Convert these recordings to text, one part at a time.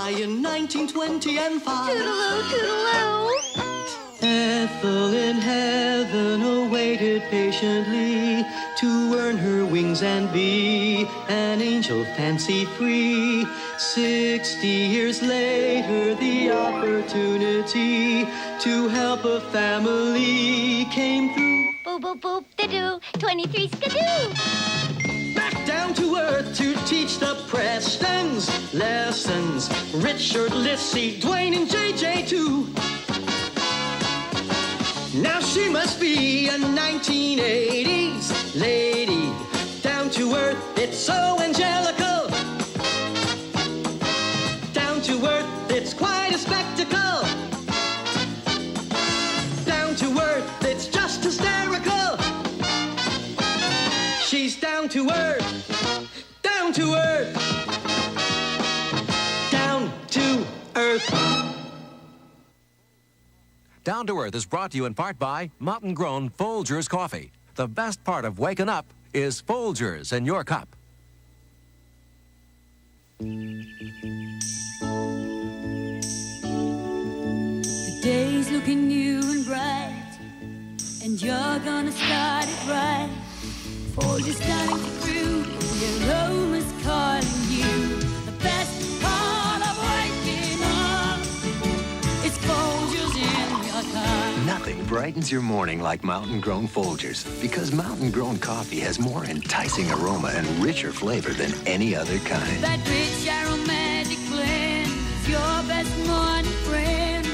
die in 1925. Toodaloo, toodaloo. Ethel in heaven awaited patiently to earn her wings and be an angel fancy-free. 60 years later, the opportunity to help a family came through. Boop, boop, boop, da-doo, 23 skidoo. Back down to earth to teach the Prestons lessons. Richard, Lissy, Dwayne, and JJ too. Now she must be a 1980s lady. Down to earth, it's so angelical. Down to earth, it's quite a spectacle. Down to earth, it's just hysterical. She's down to earth, down to earth, down to earth. Down to Earth is brought to you in part by mountain-grown Folgers coffee. The best part of waking up is Folgers in your cup. The day's looking new and bright, and you're gonna start it right. Folgers starting to brew, the aroma's calling you. The best part of waking up is Folgers in your cup. Nothing brightens your morning like mountain-grown Folgers, because mountain-grown coffee has more enticing aroma and richer flavor than any other kind. That rich aromatic blend is your best morning friend.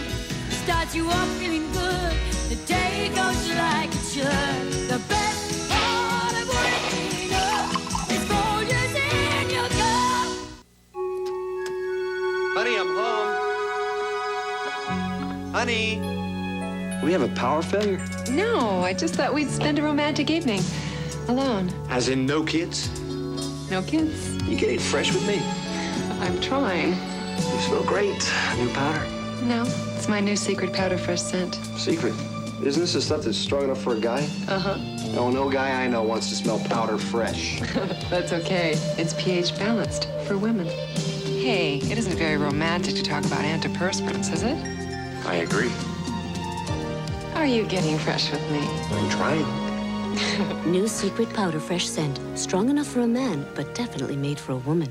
Starts you off feeling good, the day goes like it should. The best part of waking up is Folgers in your cup. Honey, I'm home. Honey. We have a power failure? No, I just thought we'd spend a romantic evening alone. As in no kids? No kids. You getting fresh with me? I'm trying. You smell great. New powder? No, it's my new secret powder fresh scent. Secret? Isn't this the stuff that's strong enough for a guy? Uh-huh. No guy I know wants to smell powder fresh. That's okay. It's pH balanced for women. Hey, it isn't very romantic to talk about antiperspirants, is it? I agree. Are you getting fresh with me? I'm trying. New secret powder fresh scent. Strong enough for a man, but definitely made for a woman.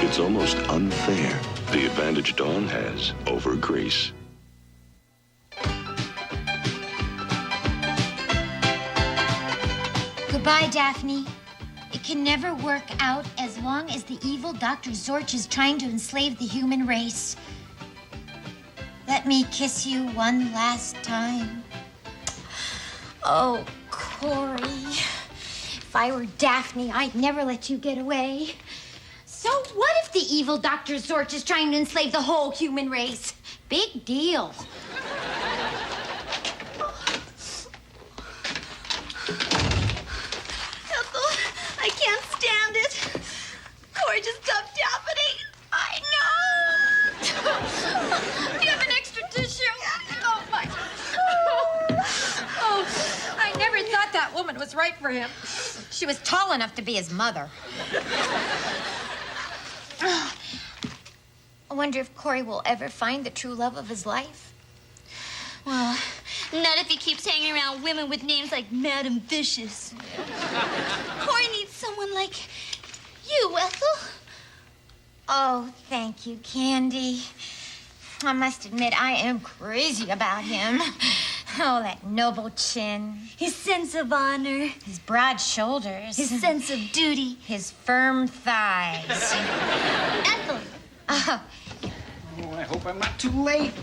It's almost unfair, the advantage Dawn has over Grace. Goodbye, Daphne. It can never work out as long as the evil Dr. Zorch is trying to enslave the human race. Let me kiss you one last time. Oh, Corey. If I were Daphne, I'd never let you get away. So what if the evil Dr. Zorch is trying to enslave the whole human race? Big deal. Ethel, I can't stand it. Corey just dumped Daphne. I know. Do you have an extra tissue? Oh, my. Oh, I never thought that woman was right for him. She was tall enough to be his mother. I wonder if Corey will ever find the true love of his life. Well, not if he keeps hanging around women with names like Madam Vicious. Corey needs someone like you, Ethel. Oh, thank you, Candy. I must admit, I am crazy about him. Oh, that noble chin. His sense of honor. His broad shoulders. His sense of duty. His firm thighs. Ethel. Oh, I hope I'm not too late.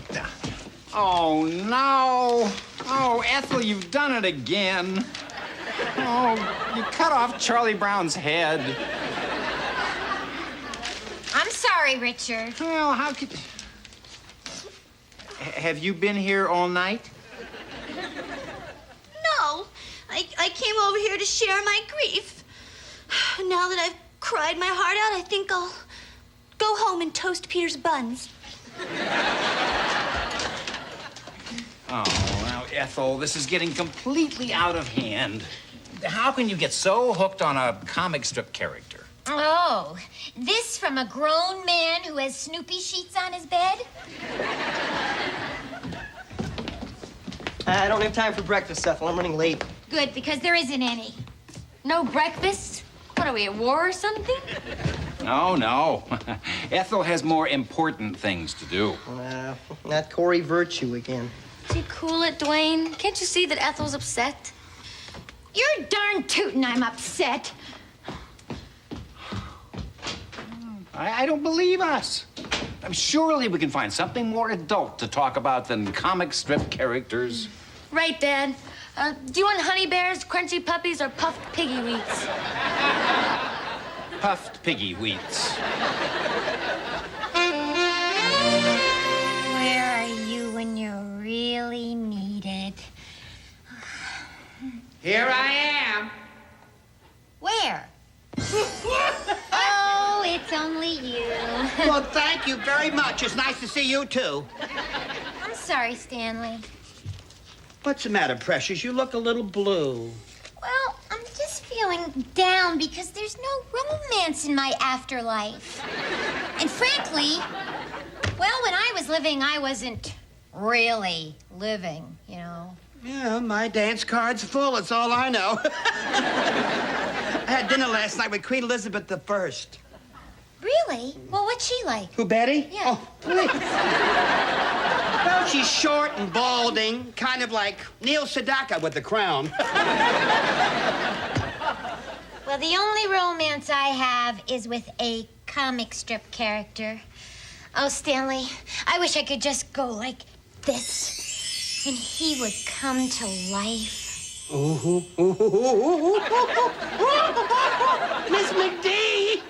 Oh, no. Oh, Ethel, you've done it again. Oh, you cut off Charlie Brown's head. I'm sorry, Richard. Well, how could... Have you been here all night? know. I came over here to share my grief. Now that I've cried my heart out, I think I'll go home and toast Peter's buns. Oh, now, Ethel, this is getting completely out of hand. How can you get so hooked on a comic strip character? Oh, this from a grown man who has Snoopy sheets on his bed? I don't have time for breakfast, Ethel. I'm running late. Good, because there isn't any. No breakfast? What, are we at war or something? No. Ethel has more important things to do. Not Corey Virtue again. Do you cool it, Dwayne? Can't you see that Ethel's upset? You're darn tootin' I'm upset. I don't believe us. Surely we can find something more adult to talk about than comic strip characters. Right, Dad. Do you want honey bears, crunchy puppies, or puffed piggy wheats? Puffed piggy wheats. Where are you when you're really needed? Here I am. Where? Oh, it's only you. Well, thank you very much. It's nice to see you, too. I'm sorry, Stanley. What's the matter, Precious? You look a little blue. Well, I'm just feeling down because there's no romance in my afterlife. And frankly, well, when I was living, I wasn't really living, you know. Yeah, my dance card's full. That's all I know. I had dinner last night with Queen Elizabeth I. Really? Well, what's she like? Who, Betty? Yeah. Oh, please. Well, she's short and balding, kind of like Neil Sedaka with the crown. Well, the only romance I have is with a comic strip character. Oh, Stanley, I wish I could just go like this, and he would come to life. Miss McD,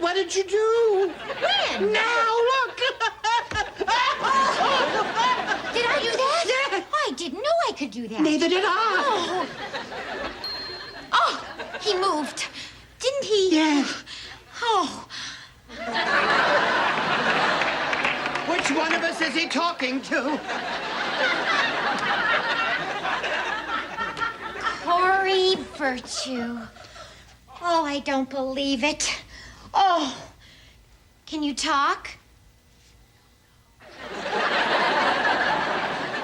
what did you do? When? Now, look. Did I do that? Yeah. I didn't know I could do that. Neither did I. Oh, he moved. Didn't he? Yes. Oh. Which one of us is he talking to? Corey Virtue. Oh, I don't believe it. Oh. Can you talk?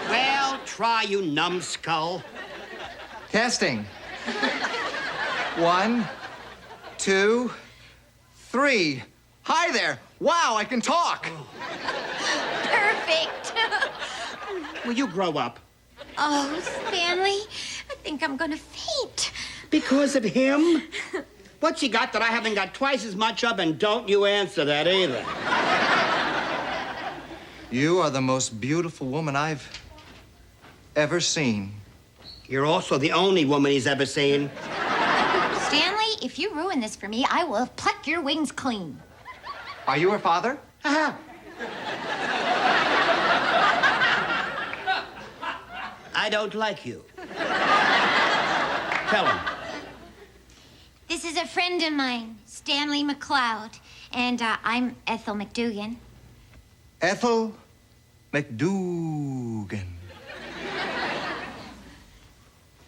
Well, try, you numbskull. Testing. 1, 2, 3. Hi there. Wow, I can talk. Perfect. Will you grow up? Oh, Stanley, I think I'm gonna faint. Because of him? What's he got that I haven't got twice as much of, and don't you answer that either? You are the most beautiful woman I've ever seen. You're also the only woman he's ever seen. Stanley, if you ruin this for me, I will pluck your wings clean. Are you her father? I don't like you. Tell him. This is a friend of mine, Stanley McLeod, and I'm Ethel MacDoogan. Ethel MacDoogan.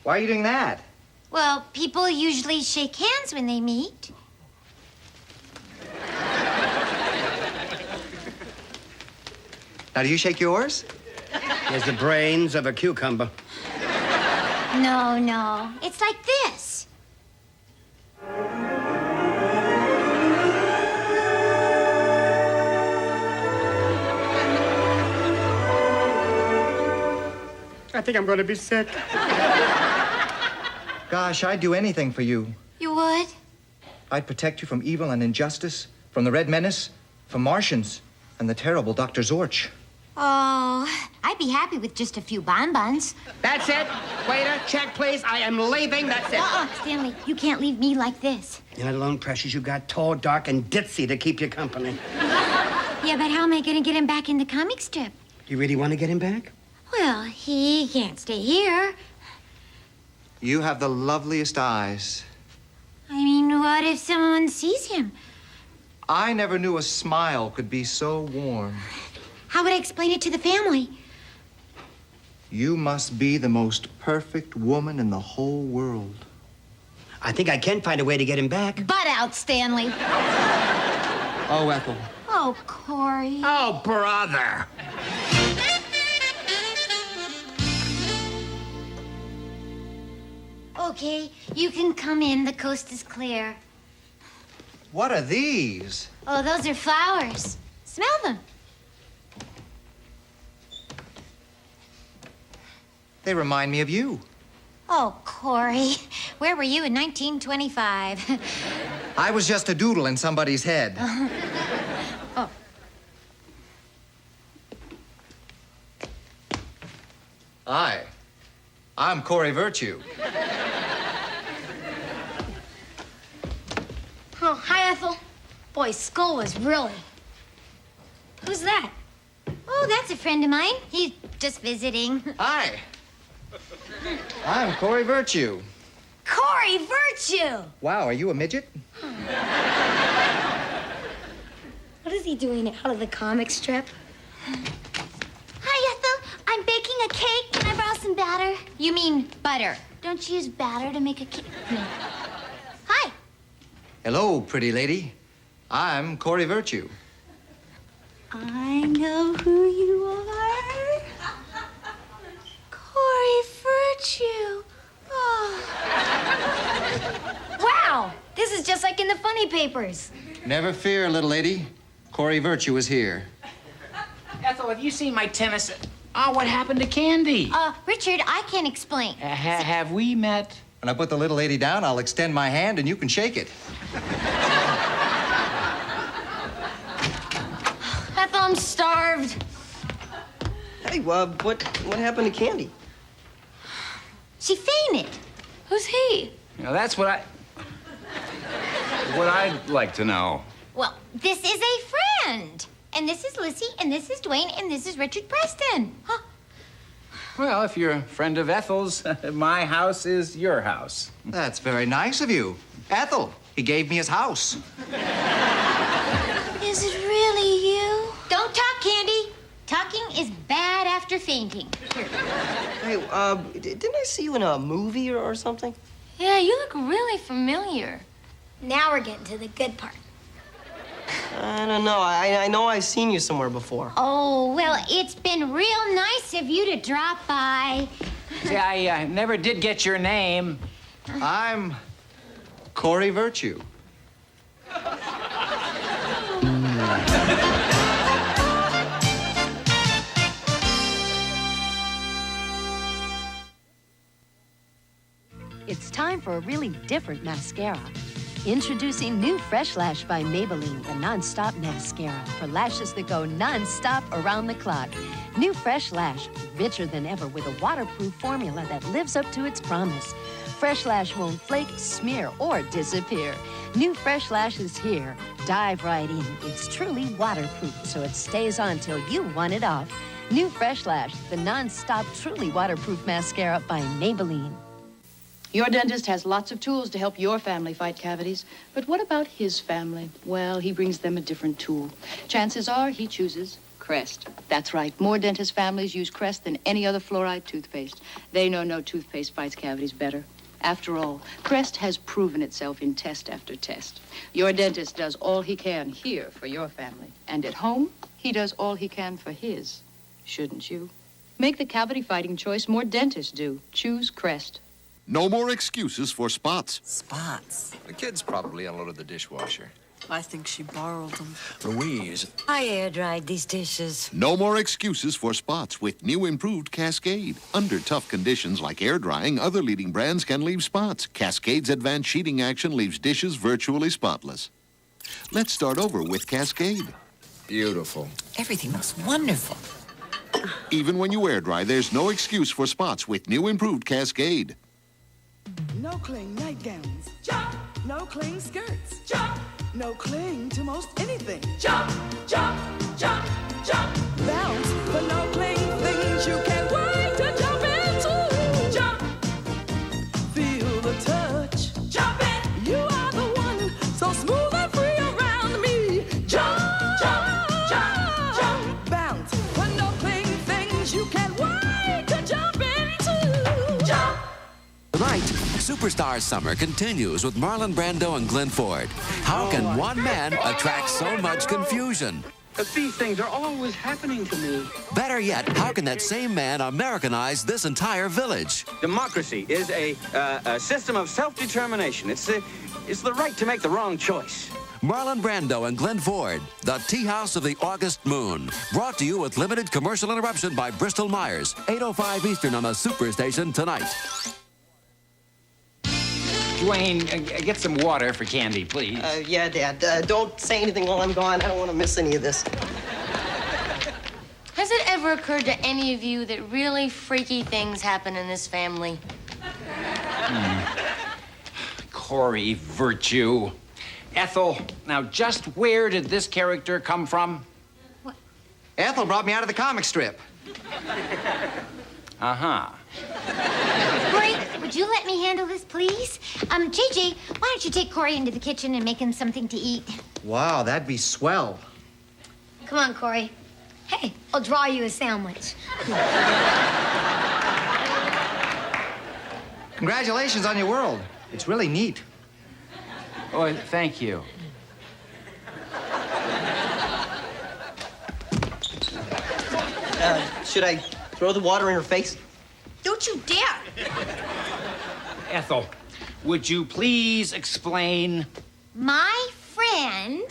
Why are you doing that? Well, people usually shake hands when they meet. Now, do you shake yours? He has the brains of a cucumber. No. It's like this. I think I'm going to be sick. Gosh, I'd do anything for you. You would? I'd protect you from evil and injustice, from the Red Menace, from Martians, and the terrible Dr. Zorch. Oh, I'd be happy with just a few bonbons. That's it. Waiter, check, please. I am leaving. That's it. Stanley, you can't leave me like this. You're not alone, Precious. You got tall, dark, and ditzy to keep you company. Yeah, but how am I going to get him back in the comic strip? You really want to get him back? Well, he can't stay here. You have the loveliest eyes. I mean, what if someone sees him? I never knew a smile could be so warm. How would I explain it to the family? You must be the most perfect woman in the whole world. I think I can find a way to get him back. Butt out, Stanley. Oh, Ethel. Oh, Corey. Oh, brother. Okay, you can come in. The coast is clear. What are these? Oh, those are flowers. Smell them. They remind me of you. Oh, Corey, where were you in 1925? I was just a doodle in somebody's head. Oh. I'm Corey Virtue. Oh, hi, Ethel. Boy, school was really... Who's that? Oh, that's a friend of mine. He's just visiting. Hi. I'm Corey Virtue. Corey Virtue! Wow, are you a midget? What is he doing out of the comic strip? Hi, Ethel. I'm baking a cake. Can I borrow some batter? You mean butter. Don't you use batter to make a cake? No. Hi. Hello, pretty lady. I'm Corey Virtue. I know who you are. Corey Virtue. Oh. Wow! This is just like in the funny papers. Never fear, little lady. Corey Virtue is here. Ethel, have you seen my tennis? Oh, what happened to Candy? Richard, I can't explain. Have we met? When I put the little lady down, I'll extend my hand and you can shake it. Ethel, I'm starved. Hey, what happened to Candy? She fainted. Who's he? Now, that's what I'd like to know. Well, this is a friend. And this is Lissy, and this is Dwayne, and this is Richard Preston. Huh? Well, if you're a friend of Ethel's, my house is your house. That's very nice of you. Ethel, he gave me his house. Is it really you? Don't talk, Candy. Talking is bad after fainting. Here. Hey, didn't I see you in a movie or something? Yeah, you look really familiar. Now we're getting to the good part. I don't know. I know I've seen you somewhere before. Oh, well, it's been real nice of you to drop by. See, I never did get your name. I'm Corey Virtue. It's time for a really different mascara. Introducing new Fresh Lash by Maybelline, the non-stop mascara for lashes that go non-stop around the clock. New Fresh Lash, richer than ever with a waterproof formula that lives up to its promise. Fresh Lash won't flake, smear, or disappear. New Fresh Lash is here. Dive right in. It's truly waterproof, so it stays on till you want it off. New Fresh Lash, the non-stop, truly waterproof mascara by Maybelline. Your dentist has lots of tools to help your family fight cavities. But what about his family? Well, he brings them a different tool. Chances are he chooses Crest. That's right. More dentist families use Crest than any other fluoride toothpaste. They know no toothpaste fights cavities better. After all, Crest has proven itself in test after test. Your dentist does all he can here for your family. And at home, he does all he can for his. Shouldn't you? Make the cavity-fighting choice more dentists do. Choose Crest. No more excuses for spots. Spots? The kids probably unloaded the dishwasher. I think she borrowed them. Louise. I air-dried these dishes. No more excuses for spots with new improved Cascade. Under tough conditions like air drying, other leading brands can leave spots. Cascade's advanced sheeting action leaves dishes virtually spotless. Let's start over with Cascade. Beautiful. Everything looks wonderful. Even when you air dry, there's no excuse for spots with new improved Cascade. No cling nightgowns. Jump. No cling skirts. Jump. No cling to most anything. Jump, jump, jump, jump. Bounce, but no cling things you can't wait to jump into. Jump. superstar summer continues with Marlon Brando and Glenn Ford. How can one man attract so much confusion? These things are always happening to me. Better yet, how can that same man Americanize this entire village? Democracy is a system of self-determination. It's the right to make the wrong choice. Marlon Brando and Glenn Ford, the Tea House of the August Moon. Brought to you with limited commercial interruption by Bristol Myers. 8:05 Eastern on the Superstation tonight. Dwayne, get some water for Candy, please. Yeah, Dad. Don't say anything while I'm gone. I don't want to miss any of this. Has it ever occurred to any of you that really freaky things happen in this family? Corey Virtue. Ethel, now just where did this character come from? What? Ethel brought me out of the comic strip. Uh-huh. Corey, would you let me handle this, please? JJ, why don't you take Corey into the kitchen and make him something to eat? Wow, that'd be swell. Come on, Corey. Hey, I'll draw you a sandwich. Congratulations on your world. It's really neat. Oh, thank you. Should I throw the water in her face? Don't you dare! Ethel, would you please explain? My friend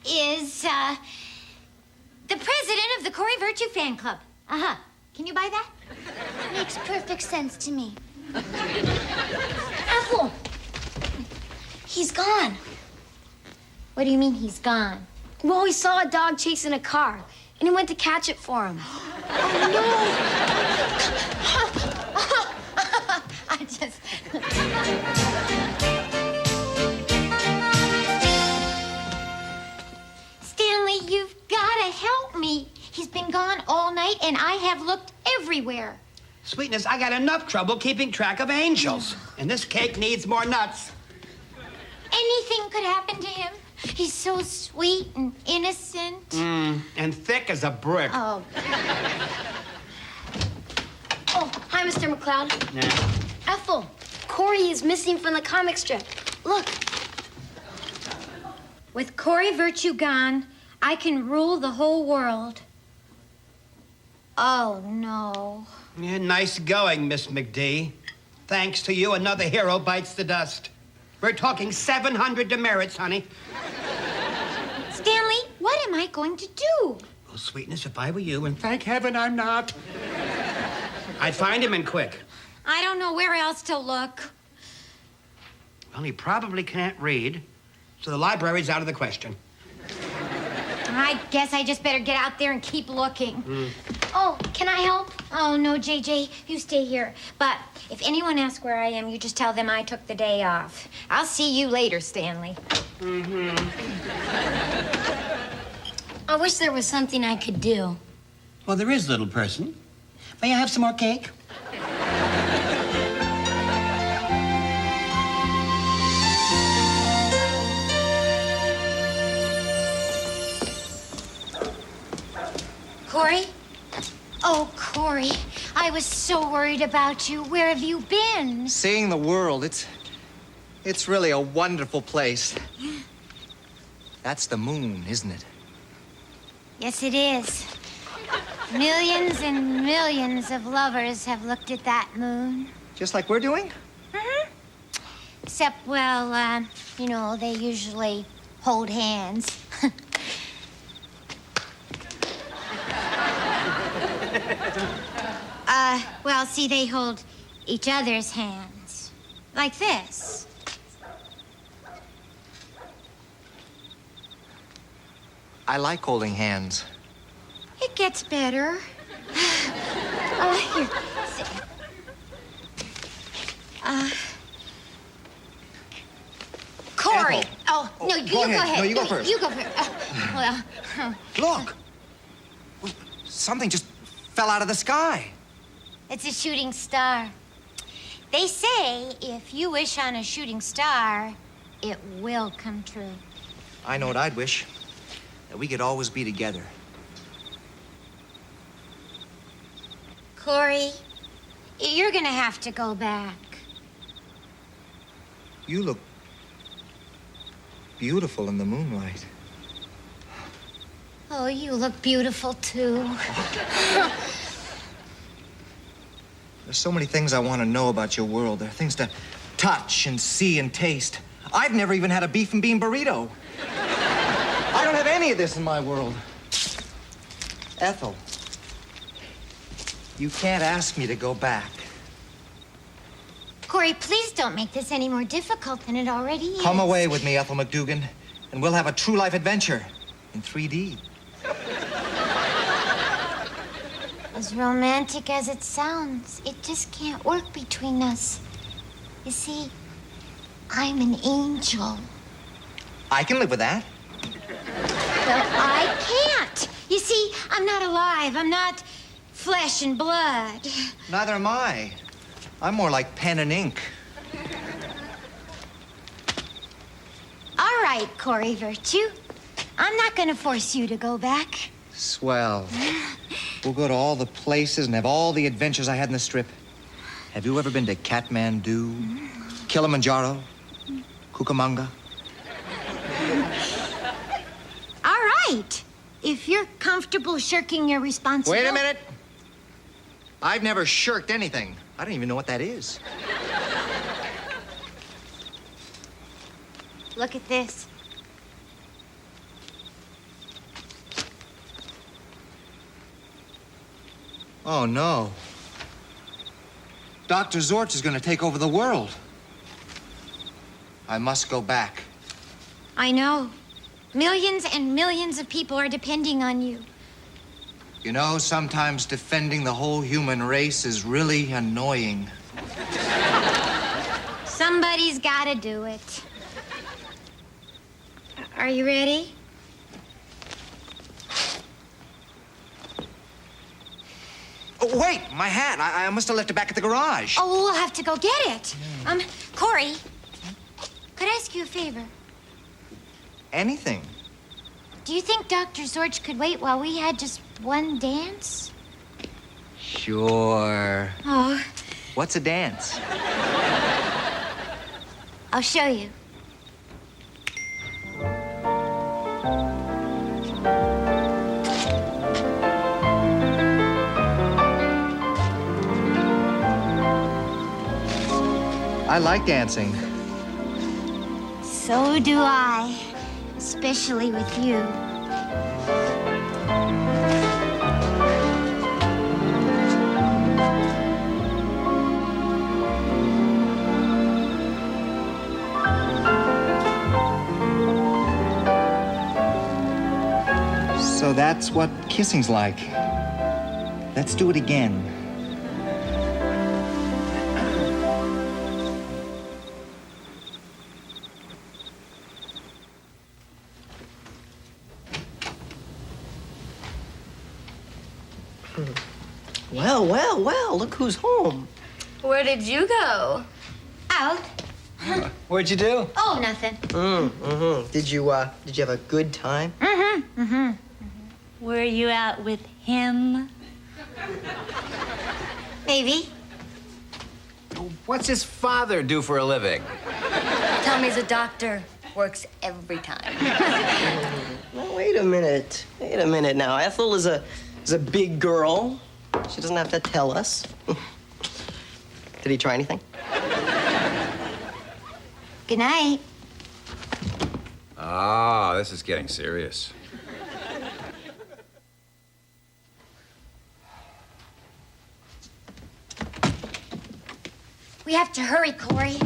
is, the president of the Corey Virtue fan club. Uh-huh. Can you buy that? Makes perfect sense to me. Ethel! He's gone. What do you mean he's gone? Well, we saw a dog chasing a car, and he went to catch it for him. Oh, no! I just... Stanley, you've got to help me. He's been gone all night, and I have looked everywhere. Sweetness, I got enough trouble keeping track of angels. And this cake needs more nuts. Anything could happen to him. He's so sweet and innocent. And thick as a brick. Oh. Oh, hi, Mr. McCloud. Yeah. Ethel, Corey is missing from the comic strip. Look. With Corey Virtue gone, I can rule the whole world. Oh, no. Yeah, nice going, Miss McD. Thanks to you, another hero bites the dust. We're talking 700 demerits, honey. Stanley, what am I going to do? Well, Sweetness, if I were you, and thank heaven I'm not, I'd find him and quick. I don't know where else to look. Well, he probably can't read, so the library's out of the question. I guess I just better get out there and keep looking. Oh, can I help? Oh, no, JJ, you stay here. But if anyone asks where I am, you just tell them I took the day off. I'll see you later, Stanley. I wish there was something I could do. Well, there is, little person. May I have some more cake? Corey? Oh, Corey, I was so worried about you. Where have you been? Seeing the world, it's really a wonderful place. That's the moon, isn't it? Yes, it is. Millions and millions of lovers have looked at that moon. Just like we're doing? Except, well, you know, they usually hold hands. Well, see, they hold each other's hands. Like this. I like holding hands. It gets better. Here. Corey. Ethel. Oh, no, you go ahead. No, you go first. You go first. Well. Look. Something just fell out of the sky. It's a shooting star. They say if you wish on a shooting star, it will come true. I know what I'd wish. That we could always be together. Corey, you're gonna have to go back. You look beautiful in the moonlight. Oh, you look beautiful, too. There's so many things I want to know about your world. There are things to touch and see and taste. I've never even had a beef and bean burrito. I don't have any of this in my world. Ethel, you can't ask me to go back. Corey, please don't make this any more difficult than it already is. Come away with me, Ethel MacDoogan, and we'll have a true life adventure in 3D. As romantic as it sounds, it just can't work between us. You see, I'm an angel. I can live with that. Well, I can't. You see, I'm not alive. I'm not flesh and blood. Neither am I. I'm more like pen and ink. All right, Corey Virtue. I'm not going to force you to go back. Swell. We'll go to all the places and have all the adventures I had in the strip. Have you ever been to Kathmandu, Kilimanjaro, Cucamonga? All right. If you're comfortable shirking your responsibility... Wait a minute. I've never shirked anything. I don't even know what that is. Look at this. Oh, no. Dr. Zorch is going to take over the world. I must go back. I know. Millions and millions of people are depending on you. You know, sometimes defending the whole human race is really annoying. Somebody's got to do it. Are you ready? Oh, wait, my hat. I must have left it back at the garage. Oh, we'll have to go get it. Corey, could I ask you a favor? Anything. Do you think Dr. Zorch could wait while we had just one dance? Sure. Oh. What's a dance? I'll show you. I like dancing. So do I, especially with you. So that's what kissing's like. Let's do it again. Well, look who's home. Where did you go? Out. What'd you do? Oh, nothing. Did you have a good time? Were you out with him? Maybe. What's his father do for a living? Tommy's a doctor. Works every time. Well, wait a minute now. Ethel is a big girl. She doesn't have to tell us. Did he try anything? Good night. Ah, this is getting serious. We have to hurry, Corey.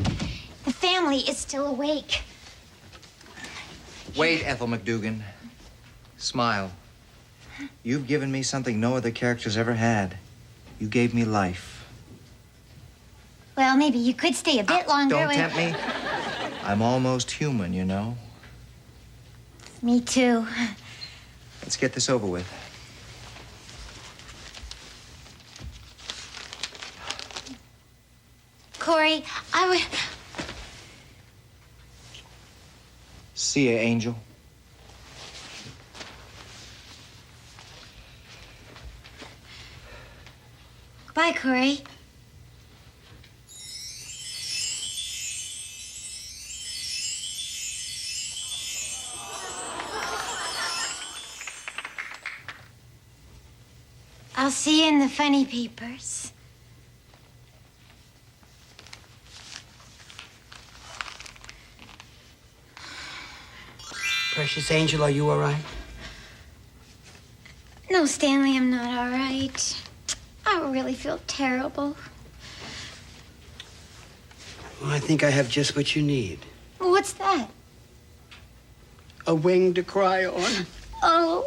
The family is still awake. Wait, Ethel MacDoogan. Smile. You've given me something no other character's ever had. You gave me life. Well, maybe you could stay a bit longer. Don't tempt me. I'm almost human, you know. Me too. Let's get this over with. Corey, I would... See ya, Angel. Goodbye, Corey. I'll see you in the funny papers. Precious angel, are you all right? No, Stanley, I'm not all right. I really feel terrible. Well, I think I have just what you need. What's that? A wing to cry on. Oh.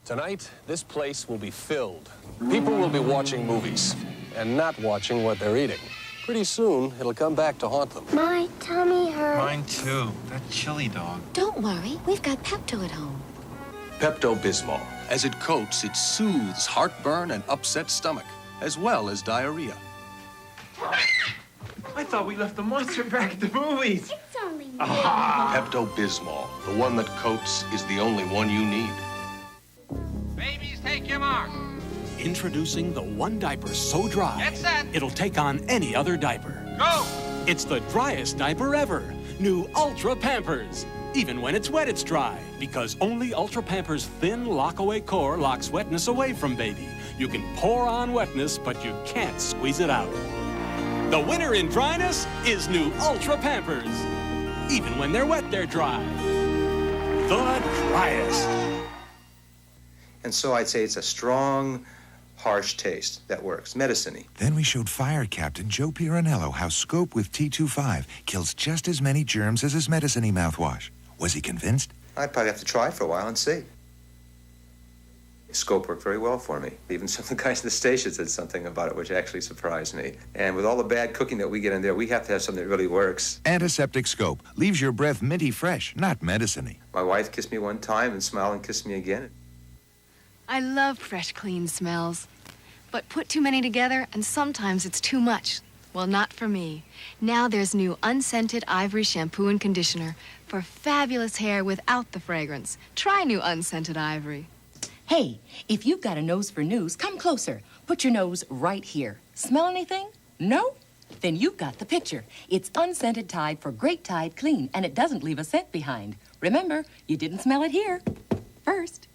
Tonight, this place will be filled. People will be watching movies and not watching what they're eating. Pretty soon, it'll come back to haunt them. My tummy hurts. Mine too. That chili dog. Don't worry, we've got Pepto at home. Pepto-Bismol. As it coats, it soothes heartburn and upset stomach, as well as diarrhea. I thought we left the monster back at the movies. It's only me. Pepto-Bismol. The one that coats is the only one you need. Babies, take your mark. Introducing the one diaper so dry, Get set. it'll take on any other diaper. Go! It's the driest diaper ever. New Ultra Pampers. Even when it's wet, it's dry, because only Ultra Pampers' thin lock-away core locks wetness away from baby. You can pour on wetness, but you can't squeeze it out. The winner in dryness is new Ultra Pampers. Even when they're wet, they're dry. The driest. And so I'd say it's a strong, harsh taste that works, medicine-y. Then we showed Fire Captain Joe Piranello how Scope with T25 kills just as many germs as his medicine-y mouthwash. Was he convinced? I'd probably have to try it for a while and see. Scope worked very well for me. Even some of the guys in the station said something about it, which actually surprised me. And with all the bad cooking that we get in there, we have to have something that really works. Antiseptic Scope leaves your breath minty fresh, not medicine-y. My wife kissed me one time and smiled and kissed me again. I love fresh, clean smells. But put too many together, and sometimes it's too much. Well, not for me. Now there's new unscented Ivory shampoo and conditioner for fabulous hair without the fragrance. Try new unscented Ivory. Hey, if you've got a nose for news, come closer. Put your nose right here. Smell anything? No? Then you've got the picture. It's unscented Tide for great Tide clean, and it doesn't leave a scent behind. Remember, you didn't smell it here first.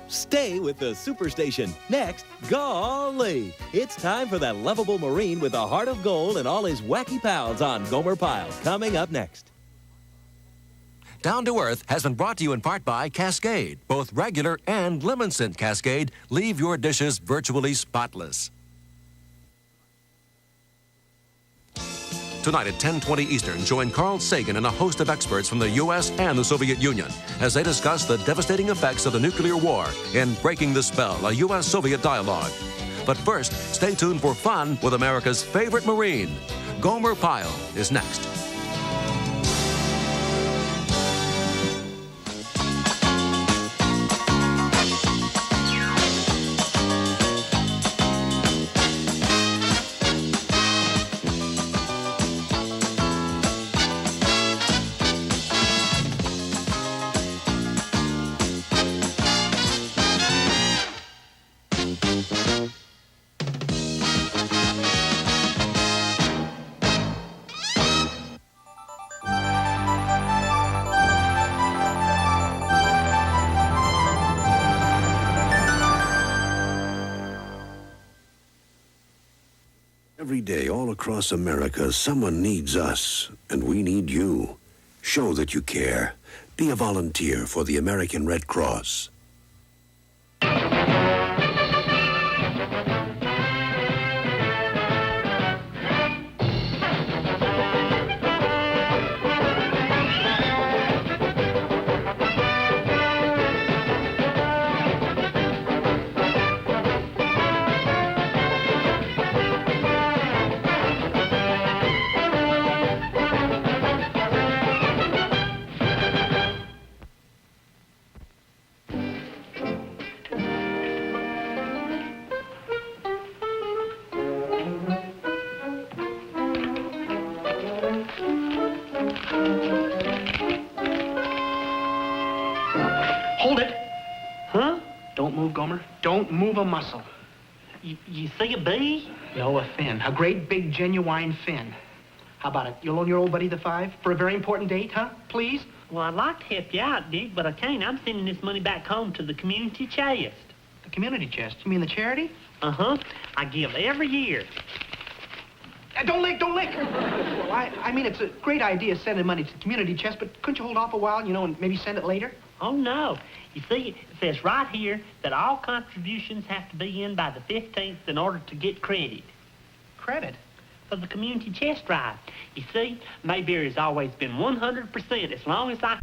Stay with the Superstation. Next, golly, it's time for that lovable Marine with a heart of gold and all his wacky pals on Gomer Pyle. Coming up next. Down to Earth has been brought to you in part by Cascade. Both regular and lemon scent Cascade leave your dishes virtually spotless. Tonight at 10:20 Eastern, join Carl Sagan and a host of experts from the U.S. and the Soviet Union as they discuss the devastating effects of the nuclear war in Breaking the Spell, a U.S.-Soviet dialogue. But first, stay tuned for fun with America's favorite Marine. Gomer Pyle is next. Every day, all across America, someone needs us, and we need you. Show that you care. Be a volunteer for the American Red Cross. Hold it. Huh? Don't move, Gomer. Don't move a muscle. You see a bee? No, a fin. A great, big, genuine fin. How about it? You'll loan your old buddy the $5 for a very important date, huh? Please? Well, I'd like to help you out, Dick, but I can't. I'm sending this money back home to the community chest. The community chest? You mean the charity? Uh-huh. I give every year. Don't lick! Well, I mean, it's a great idea sending money to the community chest, but couldn't you hold off a while, you know, and maybe send it later? Oh, no. You see, it says right here that all contributions have to be in by the 15th in order to get credit. Credit? For the community chest drive. You see, Mayberry has always been 100% as long as I...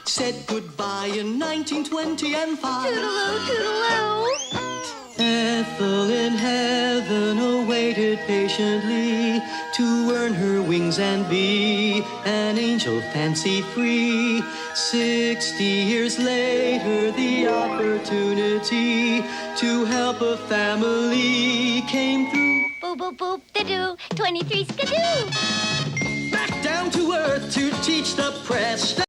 Said goodbye in 1925. Toodaloo, toodaloo. Ethel in heaven awaited patiently to earn her wings and be an angel fancy-free. 60 years later, the opportunity to help a family came through. Boop, boop, boop, da-doo, 23 skidoo. Back down to earth to teach the press.